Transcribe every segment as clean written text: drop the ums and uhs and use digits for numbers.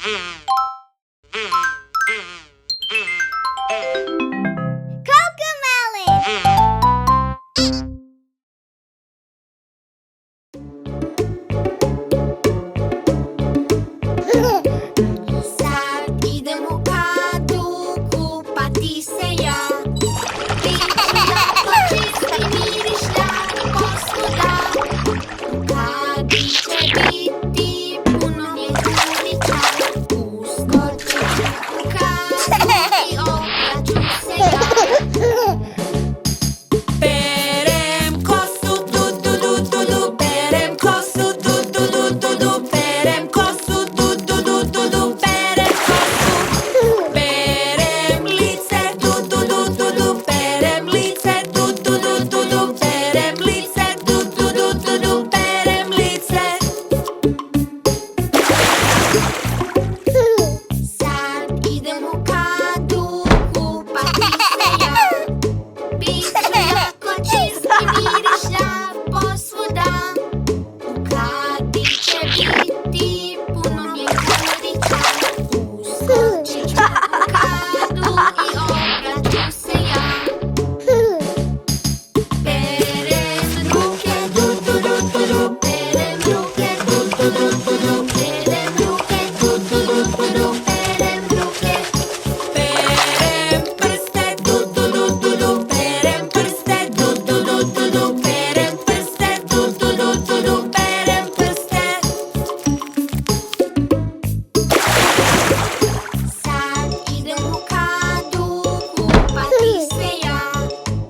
Sad idem u kadu kupati se ja. Biću jako čisti mirišlja posvuda. U kadi će biti puno mjehurića. Uskočit ću u kadu i opraću se ja. Perem kosu, du du du du du. Perem kosu, du du du du du. Perem kosu, du du du du du. Perem kosu. Perem lice, du du du du du. Perem lice, du du du du du. Perem lice, du du du du du. Perem lice. Sad idem u kadu kupati se ja. Biću jako čisti mirišlja posvuda. U kadi će biti puno mjehurića. Uskočit ću u kadu i opraću se ja. Perem ruke, du du du du du. Perem ruke, du du du du du. Perem ruke, du du du du du. Perem ruke. Perem prste, du du du du du. Perem prste, du du du du du. Perem prste, du du du du du. Perem prste. Sad idem u kadu kupati se ja.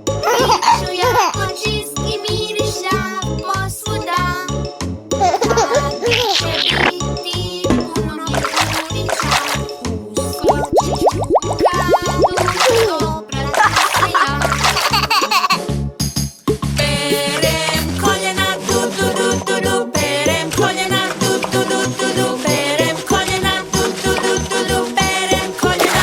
Biću jako čisti mirišlja posvuda. U kadi će biti puno mjehurića. Uskočit ću u kadu i opraću se ja. Perem koljena, du du du du du. Perem koljena, du du du du du. Perem koljena, du du du du du. Perem koljena.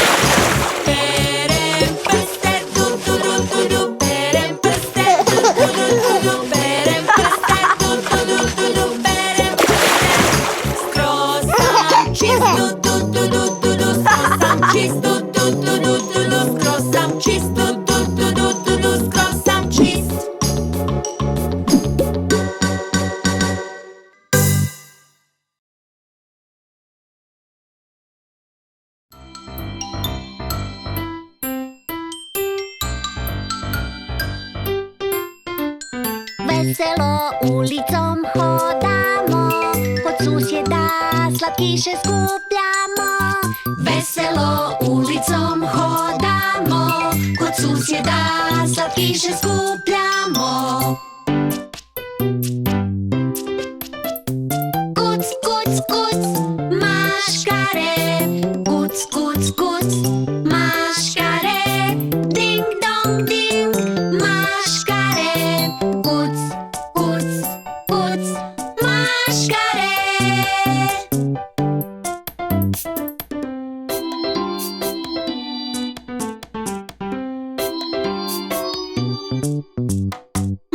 Perem prste, du du du du du. Perem prste, du du du du du. Perem prste, du du du du du. Perem prste. Skroz sam čist, du du du du du du. Skroz sam čist, du du du du du du. Skroz sam čist, du du du du du du. Skroz sam čist. Veselo ulicom hodamo, kod susjeda slatkiše skupljamo. Veselo ulicom hodamo, kod susjeda slatkiše skupljamo. Kuc, kuc, kuc, maškare. Kuc, kuc, kuc, maškare. Ding dong ding, maškare. Kuc, kuc, kuc, maškare.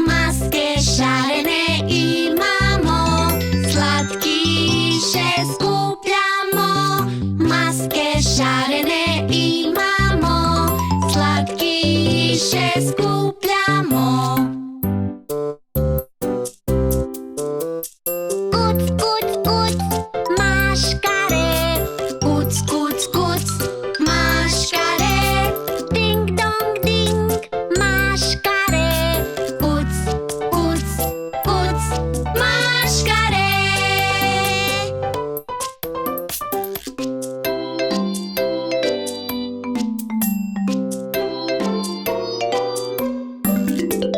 Maske šarene imamo, slatkiše skupljamo. Maske šarene imamo, slatkiše skupljamo. Kuc, kuc, kuc, maškare. Kuc, kuc, kuc, maškare. Ding dong ding, maškare. Kuc, kuc, kuc, maškare.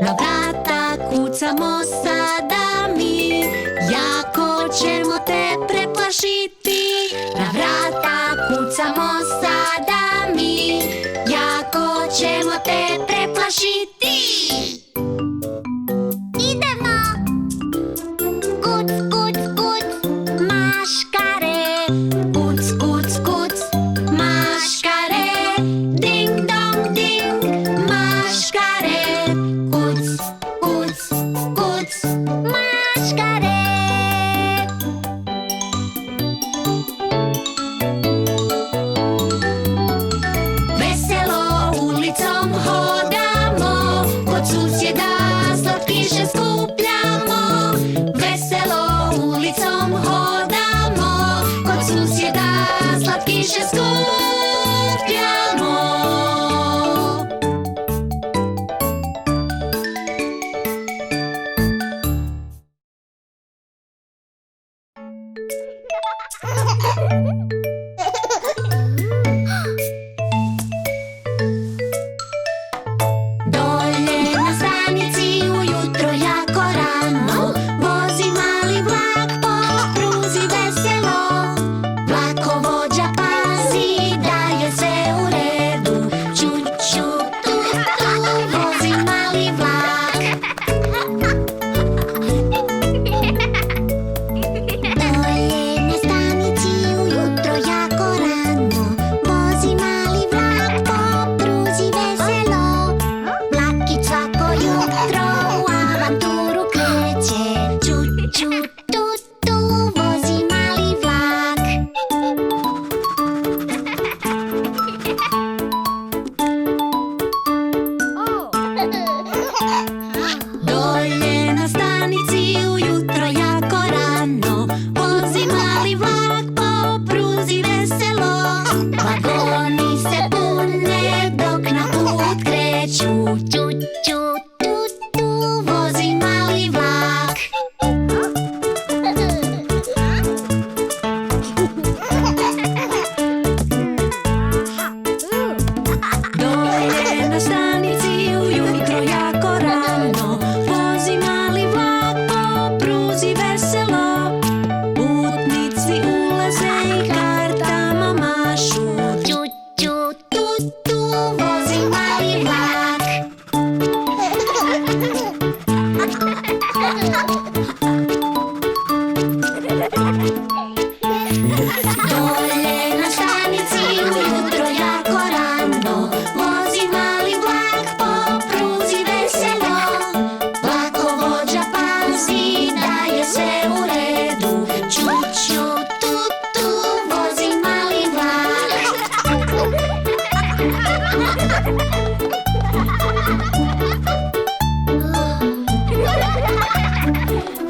Na vrata kucamo sada mi, jako ćemo te preplašiti. Na vrata kucamo sada mi, jako ćemo te preplašiti. Idemo! Kuc, kuc, kuc, maškare. Kuc, kuc, kuc, maškare. Ding dong ding, maškare. Kuc, kuc, kuc, maškare. više skupljamo. Dolje na stanici ujutro jako rano vozi mali vlak po pruzi veselo. Vlakovođa pazi da je sve u redu. Ču, ču, tu, tu, vozi mali vlak. Dolje na stanici ujutro jako rano vozi mali vlak po pruzi veselo. Vlakić svako jutro u avanturu kreće. Ču, ču, tu, tu, vozi mali vlak. Dolje na stanici ujutro jako rano vozi mali vlak po pruzi veselo. Vagoni se pune dok na put kreću. Ču, ču, tu, tu, vozi mali vlak. Dolje na stanici ujutro jako rano vozi mali vlak po pruzi veselo. Putnici ulaze i kartama mašu. Ču, ču, tu, tu, vozi mali vlak. Dolje na stanici ujutro jako rano vozi mali vlak po pruzi veselo. Vlakovođa pazi da je sve u redu. Ču, ču, tu, tu, vozi mali vlak.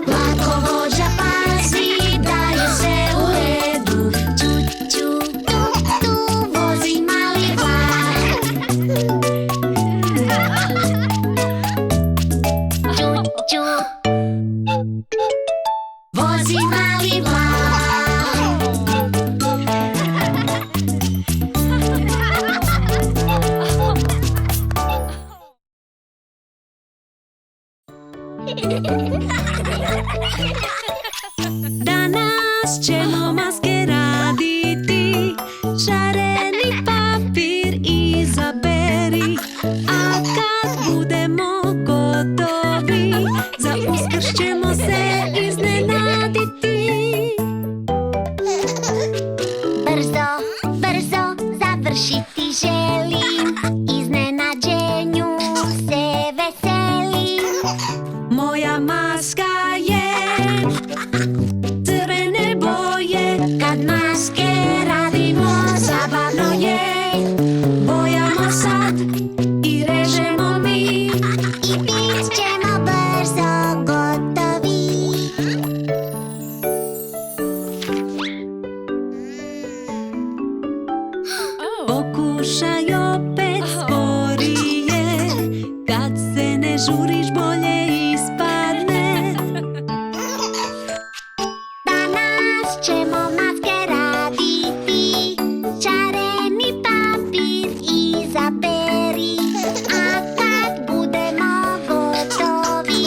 Vlakovođa pazi da je sve u redu. Ču, ču, tu, tu, vozi mali vlak. Ču, ču, vozi mali vlak. Danas ćemo maske raditi, šareni papir izaberi. A kad budemo gotovi, za Uskrs ćemo se iznenaditi. Brzo, brzo završiti želim, iznenađenju se veselim. Moja maska je crvene boje, Kad maske radimo, zabavno je. bojamo sad i režemo mi. I bit ćemo brzo gotovi. Pokušaj opet sporije, kad se ne žuriš bolje ispadne. Danas ćemo maske raditi, šareni papir izaberi. A kad budemo gotovi,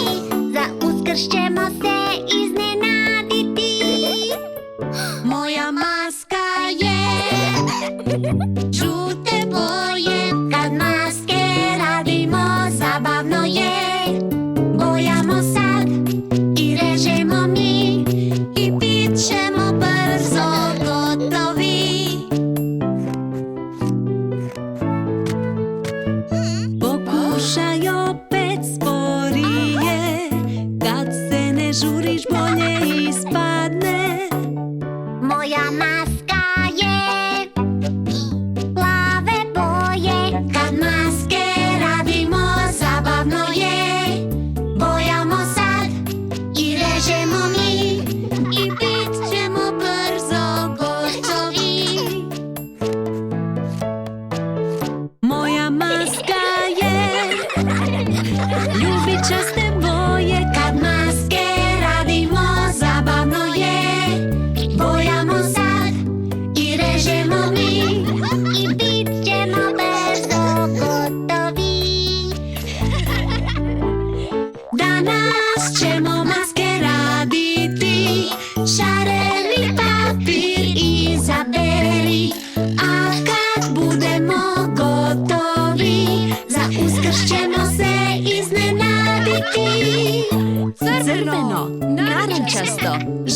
za Uskrs ćemo se iznenaditi. Moja maska je Žute boje,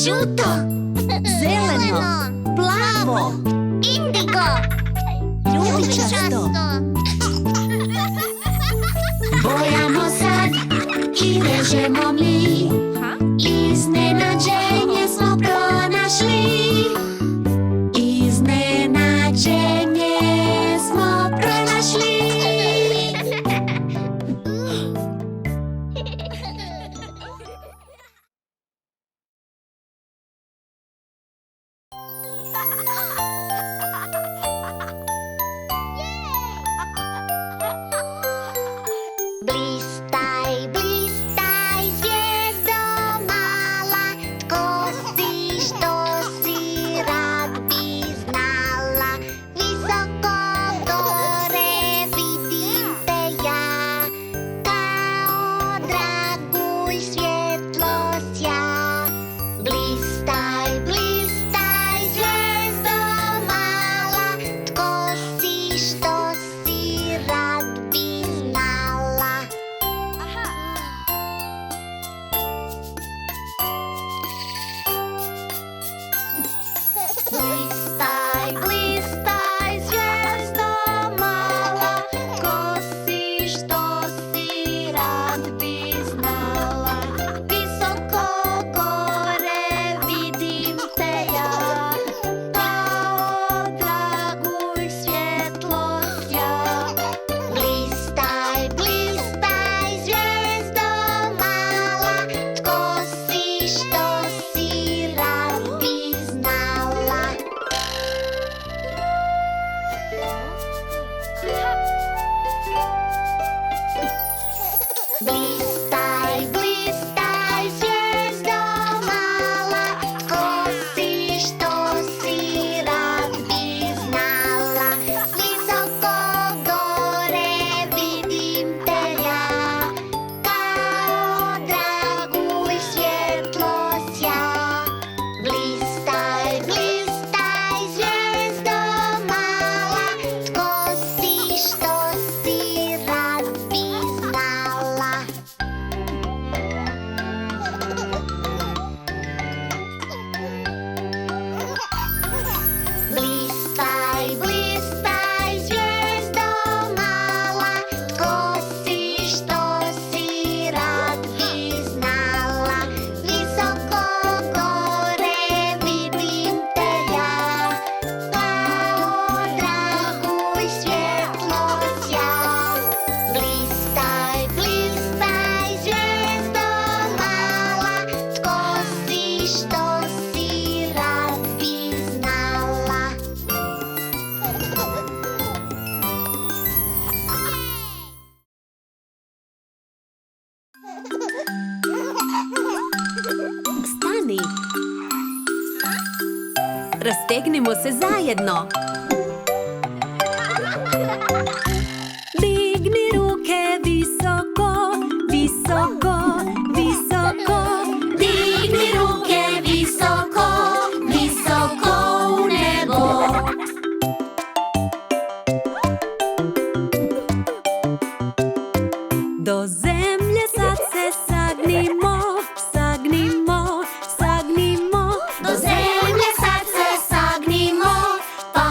Žuto, Zeleno, plavo, indigo, ljubičasto. bojamo sad i vežemo mi. Iznenađenje smo pronašli. Iznenađenje smo pronašli. Blistaj, blistaj, zvijezdo mala, tko si, što si, rad bi znala. Visoko gore vidim te ja, kao draguj svjetlost ja. Blistaj, blistaj, zvijezdo mala, tko si, što si, rad bi znala. Blistaj, blistaj, zvijezdo mala, tko si, što si, rad bi znala. Visoko gore vidim te ja, kao draguj svjetlost ja. Blistaj, blistaj, zvijezdo mala, tko si, što si, rad bi znala. Blistaj, blistaj, zvijezdo mala, tko si, što si, rad bi znala. Visoko gore vidim te ja, kao draguj svjetlost ja. Blistaj, blistaj, zvijezdo mala, tko si, što si, rad bi znala. Blistaj, blistaj, zvijezdo mala, tko si, što si, rad bi znala. Visoko gore vidim te ja, kao draguj svjetlost ja. Blistaj, blistaj, zvijezdo mala, tko si, što si, rad bi znala. Stani. Rastegnimo se zajedno. Digni ruke visoko, visoko, visoko. Digni ruke visoko, visoko u nebo. Do zemlje sad se sagnimo, sagnimo, sagnimo. Do zemlje sad se sagnimo, pa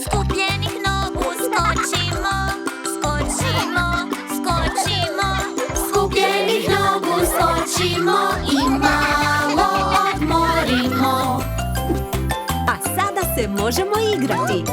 Skupljenih nogu skočimo, skočimo, skočimo. Skupljenih nogu skočimo i malo odmorimo. A sada se možemo igrati.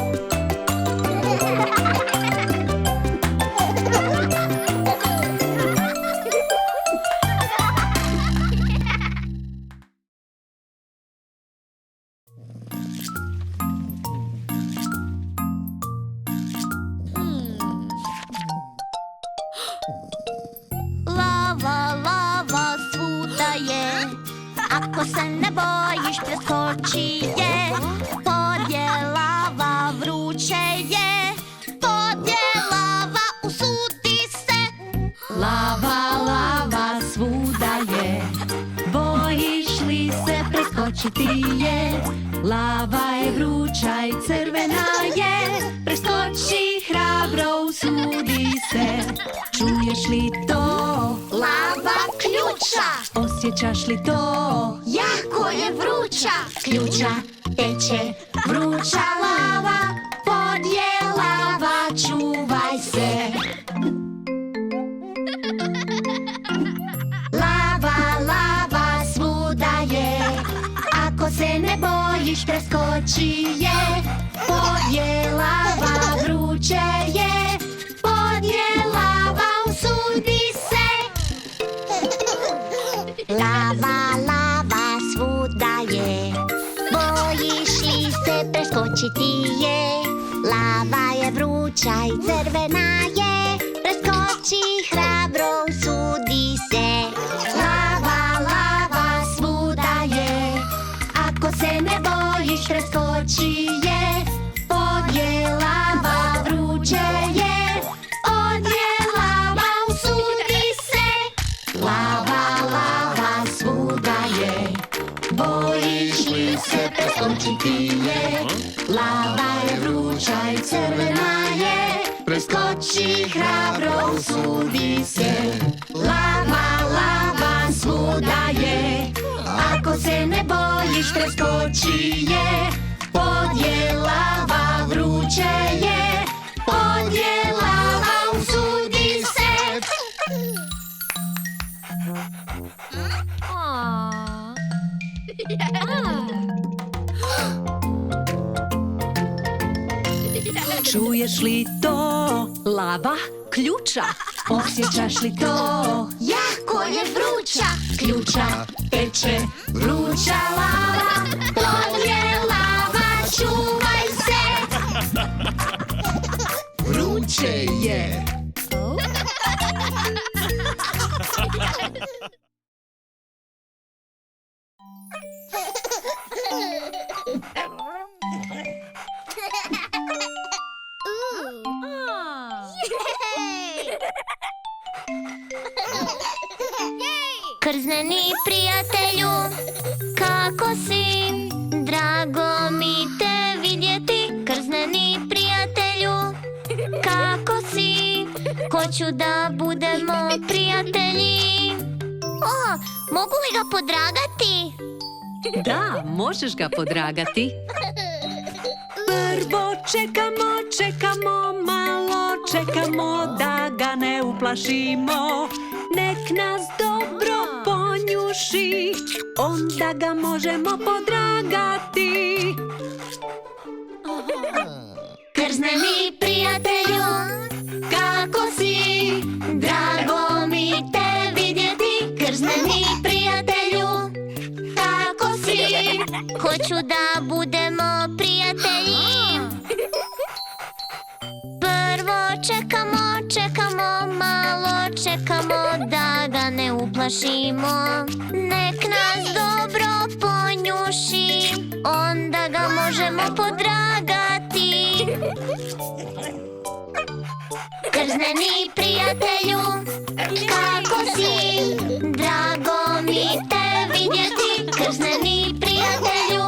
Lava, lava svuda je. Ako se ne bojiš, preskoči je. Pod je lava, vruće je. Pod je lava, usudi se. Lava, lava svuda je. Bojiš li se preskočiti je? Lava je vruća i crvena je. Preskoči hrabro, usudi se. Čuješ li to? Lava ključa, Osjećaš li to? jako je vruća. Ključa teče, vruća lava. Pod je lava, čuvaj se. Lava, lava svuda je. Ako se ne bojiš, preskoči je. Pod je lava, vruće je. Pod je lava, usudi se. Lava, lava svuda je. Bojiš li se, preskočiti je. Lava je vruća i crvena je. Preskoči hrabro, usudi se. Lava, lava svuda je. Ako se ne bojiš, preskoči je. Pod je lava, vruće je. Pod je lava, usudi se. Lava, lava svuda je. Bojiš li se, preskočiti je. Lava je vruća i crvena je. Preskoči hrabro, usudi se. Lava, lava svuda je. Ako se ne bojiš, preskoči je. Pod je lava, vruće je. Pod je lava, usudi se. Čuješ li to? Lava ključa. Osjećaš li to? Jako je vruća. Ključa teče, vruća lava. Pod je lava, čuvaj se. Vruće je. Krzneni prijatelju, kako si? Drago mi te vidjeti. Krzneni prijatelju, kako si? Hoću da budemo prijatelji. O, mogu li ga podragati? Da, možeš ga podragati. Prvo čekamo, čekamo, malo čekamo da ga ne uplašimo. Nek nas dobro ponjuši, onda ga možemo podragati. Krzneni prijatelju, kako si? Drago mi te vidjeti. Krzneni prijatelju, kako si? Hoću da budemo prijatelji. Prvo čekamo, čekamo, malo čekamo da ga ne uplašimo. Nek nas dobro ponjuši, onda ga možemo podragati. Krzneni prijatelju, kako si? Drago mi te vidjeti. Krzneni prijatelju,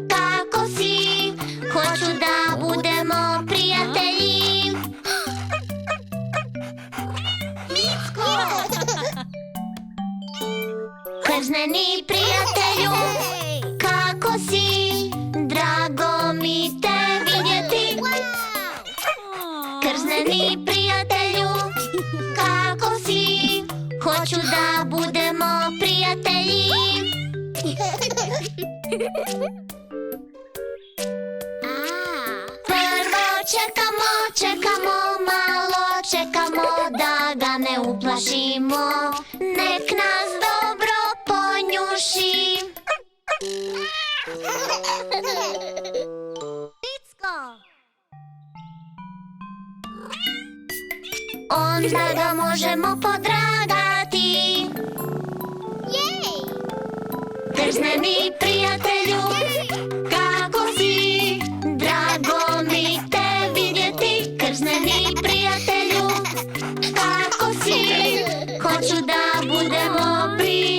kako si? Hoću da budemo prijatelji. Krzneni prijatelju, kako si? Drago mi Krzmeni prijatelju, kako si? Hoću da budemo prijatelji. Prvo čekamo, malo čekamo da ga ne uplašimo. Nek nas dobro ponjuši. Onda ga možemo podragati. Krzmeni prijatelju, kako si? Drago mi te vidjeti. Krzmeni prijatelju, kako si? Hoću da budemo prijatelji.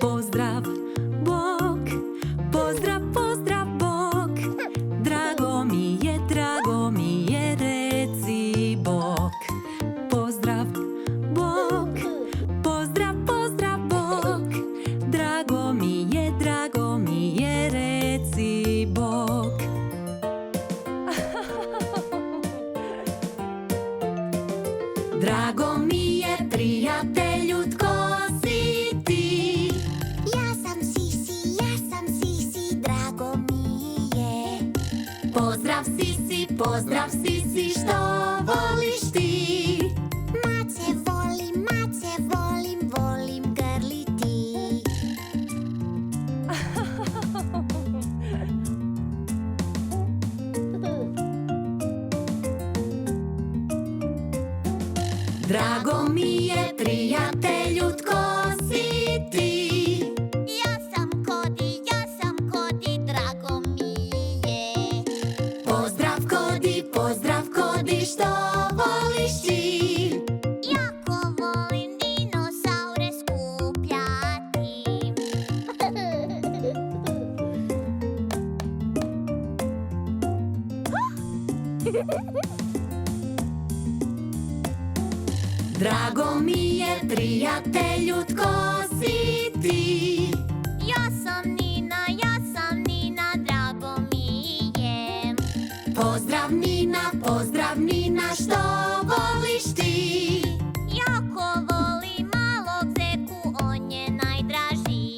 Pozdrav, Bog, pozdrav, pozdrav, Bog. Drago mi je, reci Bog. Pozdrav, Bog, pozdrav, pozdrav, Bog. Drago mi je, reci Bog. Drago mi je, prijatelju, tko si ti? Ja sam Sisi, drago mi je. Pozdrav Sisi, što voliš ti? Mace volim grliti. Drago mi je, prijatelju, tko si ti? Ja sam Kodi, drago mi je. Pozdrav Kodi, što voliš ti? Jako volim dinosaure skupljati. Drago mi je, prijatelju, tko si ti? Ja sam Nina, drago mi je. Pozdrav Nina, što voliš ti? Jako volim malog zeku, on je najdraži.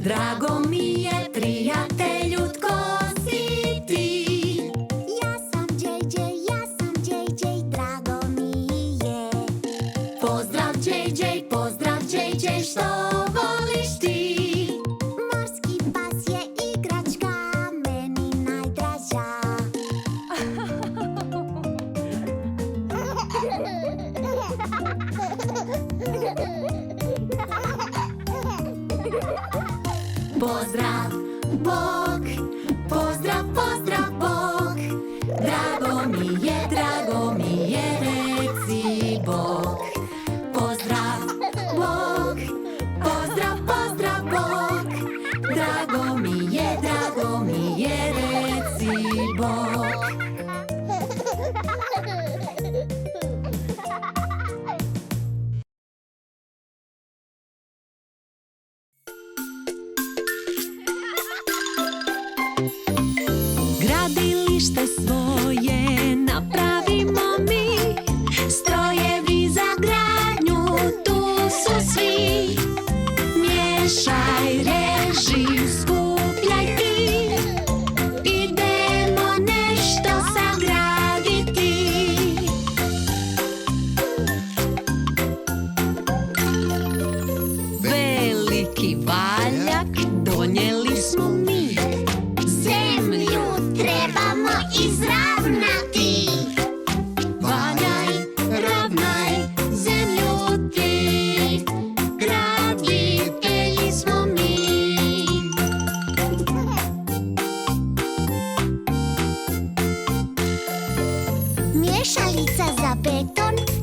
Drago mi je, prijatelju, tko si ti? Ja sam JJ, drago mi je. Pozdrav JJ, što voliš ti? Morski pas je igračka, meni najdraža. Pozdrav, Bog, pozdrav, Bog. Drago mi je, reci Bog. Pozdrav, Bog, pozdrav, Bog. Drago mi je, reci Bog.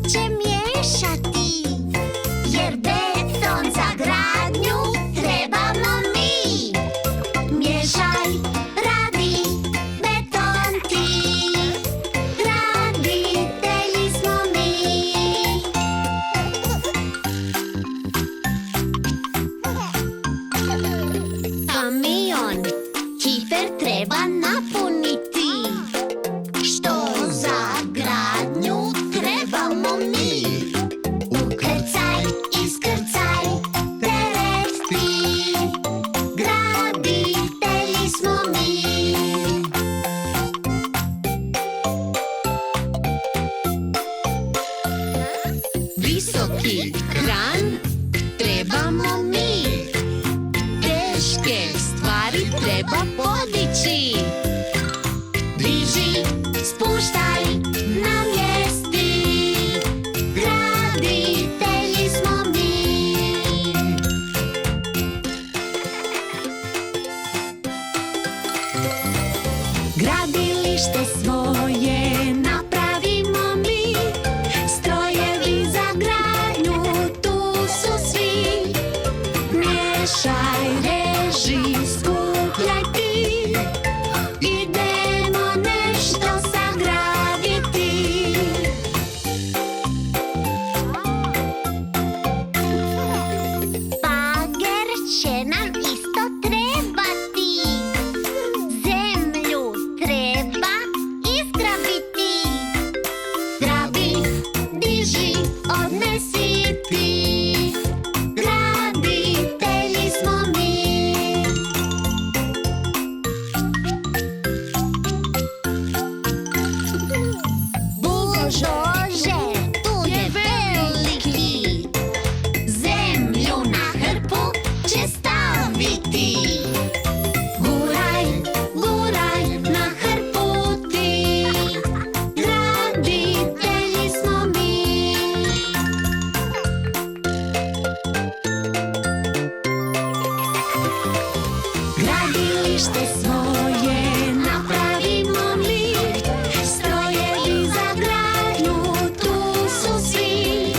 neće miješati, jer beton za gradnju trebamo mi. Miješaj, radi, beton ti, graditelji smo mi. Kamion, kifer treba napuniti. Što za gradnju trebamo mi. Ukrcaj, iskrcaj, teret ti, graditelji smo mi. Visoki kran trebamo mi. Teške stvari treba podići. Diži, spuštaj, namjesti, graditelji smo mi. Gradilište svoje napravimo mi. Strojevi za gradnju, tu su svi. Miješaj, reži, skupljaj ti. Idemo nešto sagraditi. Bager će nam isto trebati. Zemlju treba izgrabiti. Grabi, diži, odnesi ti. Graditelji smo mi. Buldožer, tu je veliki. Zemlju na hrpu će staviti. Guraj, guraj, na hrpu ti. Graditelji smo mi. Gradilište svoje napravimo mi. Strojevi za gradnju, tu su svi.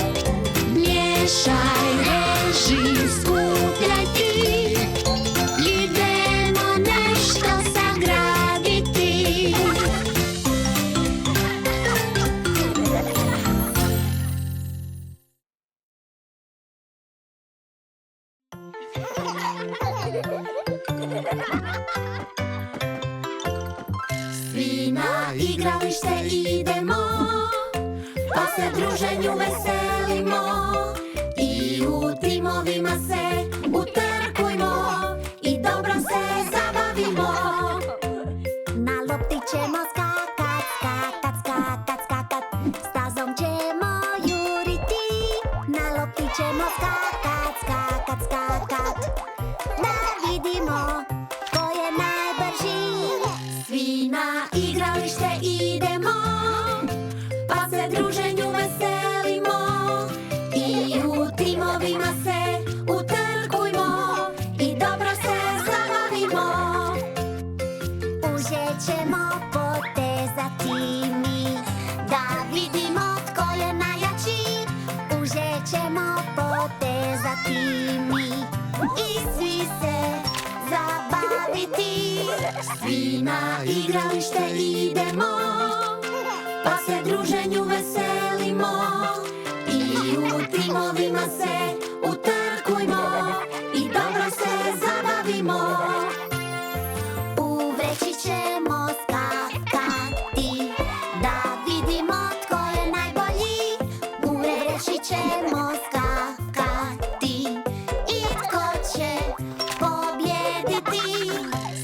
Miješaj, reži, skupljaj ti. Idemo nešto sagraditi. Svi na igralište idemo, pa se druženju veselimo. I u timovima se utrkujmo i dobro se zabavimo. Na lopti ćemo skakat, skakat, skakat, skakat. Stazom ćemo juriti. Na lopti ćemo skakat, skakat, skakat. Da vidimo ko je najbrži. Svi na igralište idemo, pa se druženju veselimo. I u timovima se utrkujmo i dobro se zabavimo. Uzet ćemo potezati mi, da vidimo tko je najjači. Uzet ćemo potezati mi i svi se zabaviti. Svi na igralište idemo, pa se druženju veselimo. I u timovima se utrkujmo i dobro se zabavimo. U vreći ćemo skakati, da vidimo tko je najbolji. U vreći ćemo skakati i tko će pobjediti.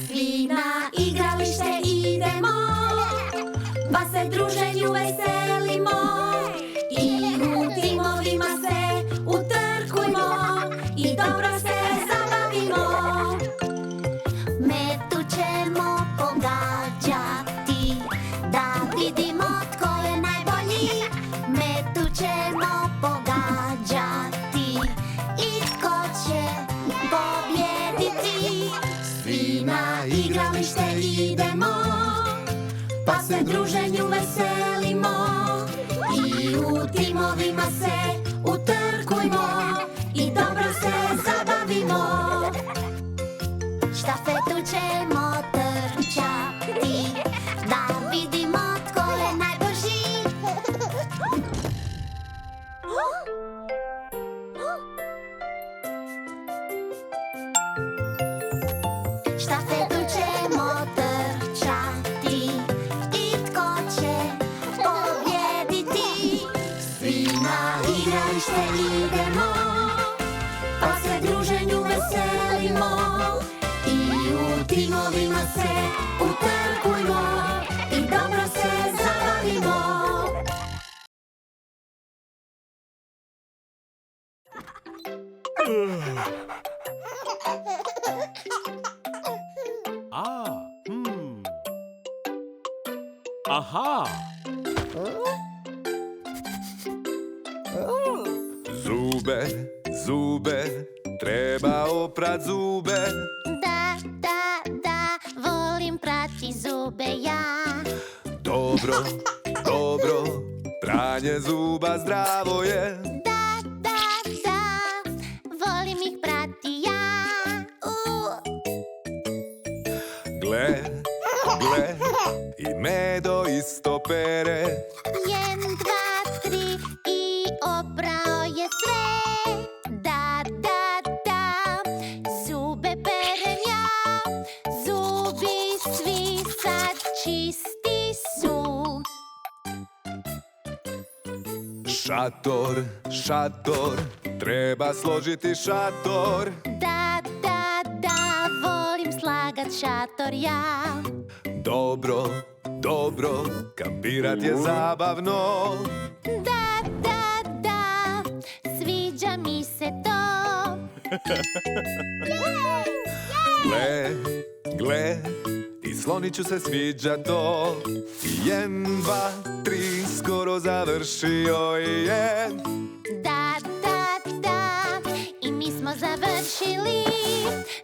Svi na igralište idemo, pa se druženju veselimo. I u timovima se utrkujmo i dobro se zabavimo. Metu ćemo pogađati, da vidimo tko je najbolji. Metu ćemo pogađati i tko će pobjediti. Svi na igralište idemo, pa se druženju veselimo. I u timovima se utrkujmo i dobro se zabavimo. Štafetu ćemo trčati, da vidimo tko je najbrži. Štafetu ćemo trčati i tko će pobjediti. Svi na igralište idemo, pa se druženju veselimo. I u timovima se utrkujmo i dobro se zabavimo. Aha! Zube, zube, treba oprat zube. Da, volim prati zube ja. Dobro, dobro, pranje zuba zdravo je. Da, volim ih prati ja. Gle, gle, i medo isto pere. 1, 2, 3 i oprao je sve. Da, zube perem ja. Zubi svi sad čisti su. Šator, šator, treba složiti šator. Da, volim slagat šator ja. Dobro, dobro, kampirat je zabavno. Da, sviđa mi se to. Gle, gle, i sloniću se sviđa to. 1, 2, 3, skoro završio je. Da, i mi smo završili.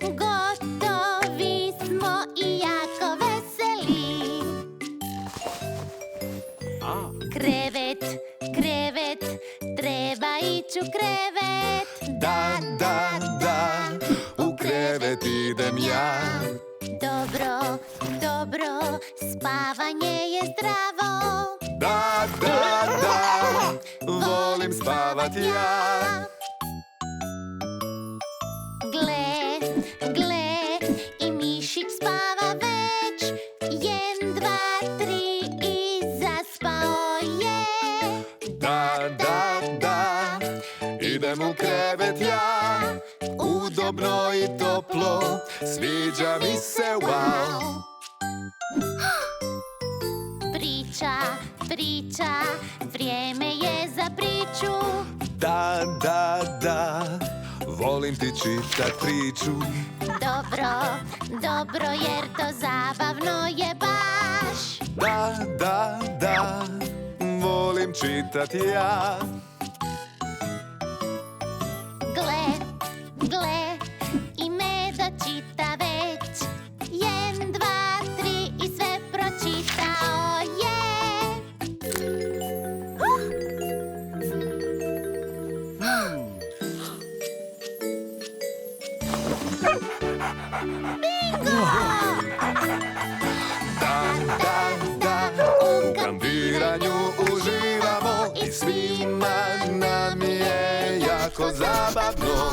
Gotovi smo i jako veseli. Krevet, treba ići u krevet. Da, u krevet idem ja. Dobro, spavanje je zdravo. Da, volim spavat ja. Gle, i mišić spava već. 1, 2, 3 i zaspao je. Da, idem u krevet ja. Udobno i toplo, sviđa mi se, wow. Priča, vrijeme je za priču. Da, volim ti čitat priču. Dobro, jer to zabavno je baš. Da, volim čitat ja. Gle, i medo čita već. 1, 2, 3 i sve pročitao je. Bingo! Da, u kampiranju uživamo i svima nam je jako zabavno.